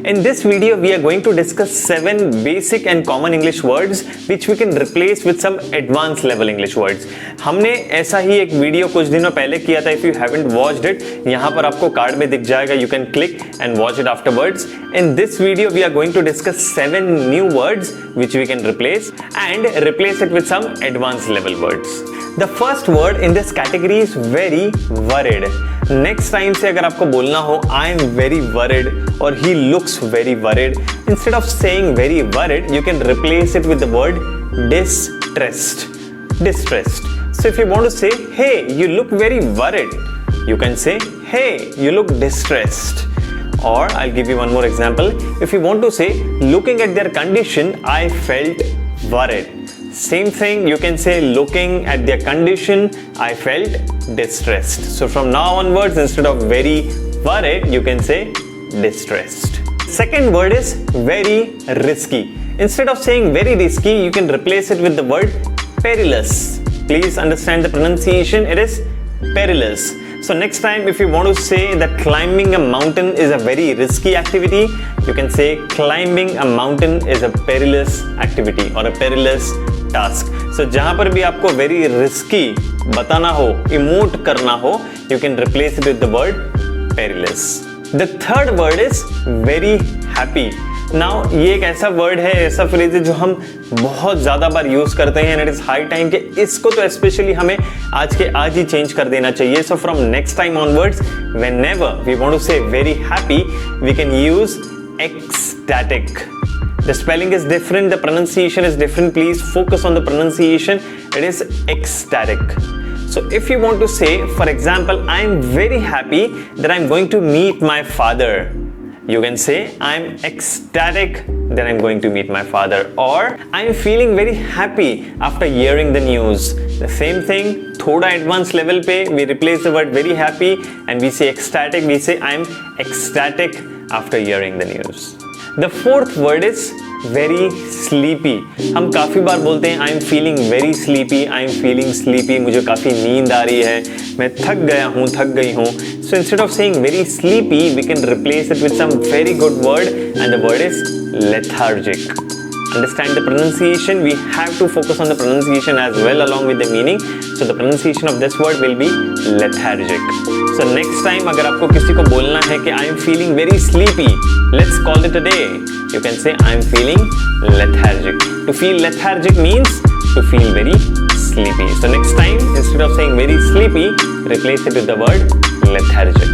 In this video, we are going to discuss 7 basic and common English words which we can replace with some advanced level English words. हमने ऐसा ही एक video कुछ दिनों पहले किया था. If you haven't watched it, यहाँ पर आपको कार्ड में दिख जाएगा. You can click and watch it afterwards. In this video, we are going to discuss 7 new words which we can replace and replace it with some advanced level words. The first word in this category is very worried. Next time से अगर आपको बोलना हो I am very worried or he looks very worried, instead of saying very worried, you can replace it with the word distressed. Distressed. So if you want to say, hey, you look very worried, you can say, hey, you look distressed. Or I'll give you one more example. If you want to say, looking at their condition, I felt worried. Same thing, you can say, looking at their condition, I felt distressed. So from now onwards, instead of very worried, you can say distressed. Second word is very risky. Instead of saying very risky, you can replace it with the word perilous. Please understand the pronunciation, it is perilous. So next time, if you want to say that climbing a mountain is a very risky activity, you can say climbing a mountain is a perilous activity or a perilous task. So जहाँ पर भी आपको very risky बताना हो, emote करना हो, you can replace it with the word perilous. The third word is very happy. Now ये एक ऐसा वर्ड है, ऐसा फ्रेज है जो हम बहुत ज़्यादा बार यूज़ करते हैं and it is high time कि इसको तो स्पेशली हमें आज के आज ही चेंज कर देना चाहिए. So from next time onwards, whenever we want to say very happy, we can use ecstatic. The spelling is different, the pronunciation is different. Please focus on the pronunciation. It is ecstatic. So if you want to say, for example, I am very happy that I am going to meet my father. You can say, I am ecstatic that I am going to meet my father. Or, I am feeling very happy after hearing the news. The same thing, thoda advanced level pe, we replace the word very happy and we say ecstatic. We say, I am ecstatic after hearing the news. The fourth word is very sleepy. हम काफ़ी बार बोलते हैं I am feeling very sleepy, I am feeling sleepy, मुझे काफ़ी नींद आ रही है, मैं थक गया हूँ, थक गई हूँ. So instead of saying very sleepy, we can replace it with some very good word and the word is lethargic. Understand the pronunciation, we have to focus on the pronunciation as well along with the meaning. So the pronunciation of this word will be lethargic. So next time अगर आपको किसी को बोलना है कि I am feeling very sleepy, let's call it a day. You can say I am feeling lethargic. To feel lethargic means to feel very sleepy. So next time, instead of saying very sleepy, replace it with the word lethargic.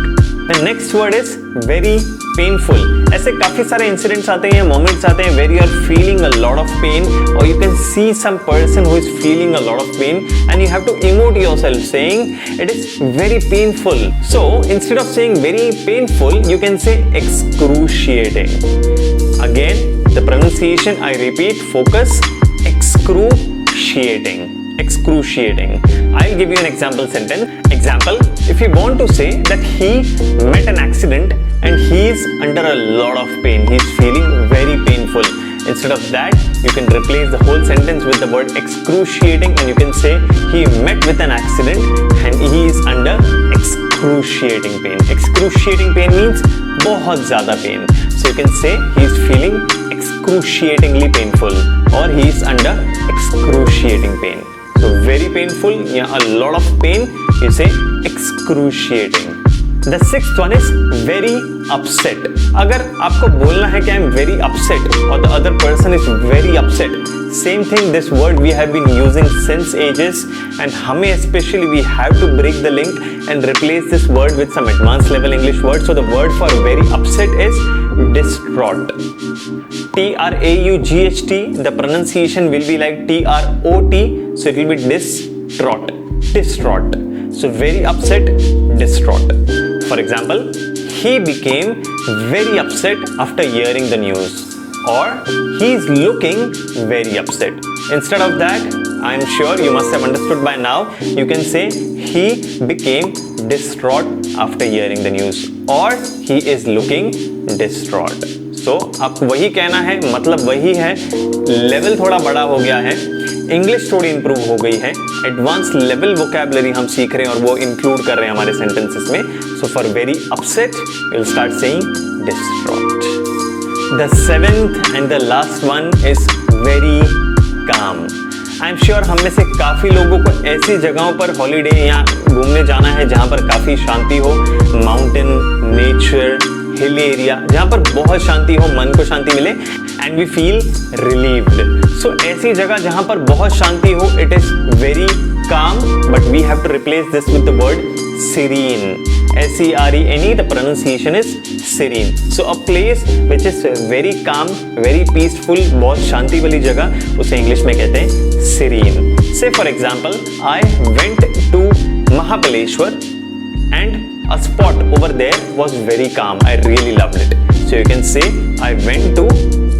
The next word is very painful. ऐसे काफी सारे incidents आते हैं, moments आते हैं where you are feeling a lot of pain, or you can see some person who is feeling a lot of pain, and you have to emote yourself saying it is very painful. So instead of saying very painful, you can say excruciating. Again, the pronunciation, I repeat, focus, excruciating. Excruciating. I'll give you an example sentence. Example, if you want to say that he met an accident and he is under a lot of pain, he is feeling very painful. Instead of that, you can replace the whole sentence with the word excruciating and you can say he met with an accident and he is under excruciating pain. Excruciating pain means बहुत ज़्यादा pain. So you can say he is feeling excruciatingly painful or he is under excruciating pain. So very painful, yeah, a lot of pain, you say excruciating. The sixth one is very upset. अगर आपको बोलना है कि I am very upset or the other person is very upset, same thing, this word we have been using since ages and हमें especially we have to break the link and replace this word with some advanced level English word. So the word for very upset is distraught. T-R-A-U-G-H-T, the pronunciation will be like T-R-O-T, so it will be distraught. Distraught. So very upset, distraught. For example, he became very upset after hearing the news. Or he is looking very upset. Instead of that, I am sure you must have understood by now, you can say he became distraught after hearing the news. Or he is looking distraught. So आपको वही कहना है, मतलब वही है, level थोड़ा बड़ा हो गया है, इंग्लिश थोड़ी इंप्रूव हो गई है, एडवांस लेवल वोकैबुलरी हम सीख रहे हैं और वो इंक्लूड कर रहे हैं हमारे सेंटेंसेस में. So for very upset you will start saying distraught. The seventh and the last one is very calm. I am sure हम में से काफ़ी लोगों को ऐसी जगहों पर हॉलीडे या घूमने जाना है जहाँ पर काफ़ी शांति हो, माउंटेन, नेचर, हिल एरिया, जहाँ पर बहुत शांति हो, मन को शांति मिले एंड वी फील रिलीव्ड. सो ऐसी जगह जहाँ पर बहुत शांति हो, it is very calm, but we have to replace this with the word serene. S-E-R-E-N-E, the pronunciation is serene. So a place which is very calm, very peaceful, बहुत शांति वाली जगह, उसे इंग्लिश में कहते हैं serene. Say for example, I went to Mahabaleshwar and a spot over there was very calm. I really loved it. So you can say I went to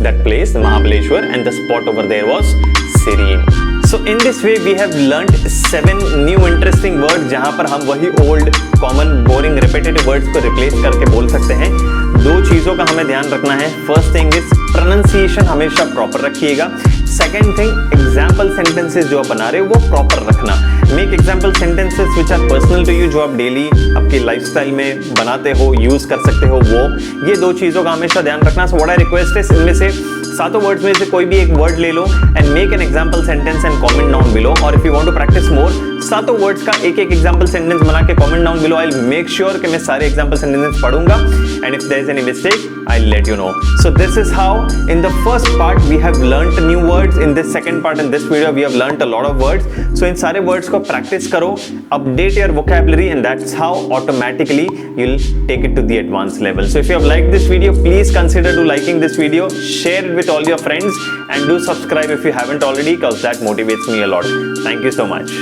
that place, Mahabaleshwar, and the spot over there was serene. So in this way we have learned 7 new interesting words जहाँ पर हम वही old, common, boring, repetitive words को replace करके बोल सकते हैं. 2 चीज़ों का हमें ध्यान रखना है. First thing is pronunciation हमेशा proper रखिएगा. Second thing, example sentences जो आप बना रहे हो वो proper रखना. Make example sentences which are personal to you, जो आप daily आपकी lifestyle में बनाते हो, use कर सकते हो वो. ये 2 चीज़ों का हमेशा ध्यान रखना. So what I request is इनमें से 7 वर्ड्स में से कोई भी एक वर्ड ले लो and make an example sentence and comment down below. और if you want to practice more, 7 words का एक एग्जाम्पल सेंटेंस बना के comment down below. I will make sure कि मैं सारे एग्जाम्पल सेंटेंसेस पढ़ूंगा and if there is any mistake I will let you know. So this is how in the first part we have learned new words. In this second part in this video we have learned a lot of words. So इन सारे words को practice करो, update your vocabulary and that's how automatically you will take it to the advance level. So if you have liked this video, please consider to liking this video, share it with all your friends and do subscribe if you haven't already, because that motivates me a lot. Thank you so much.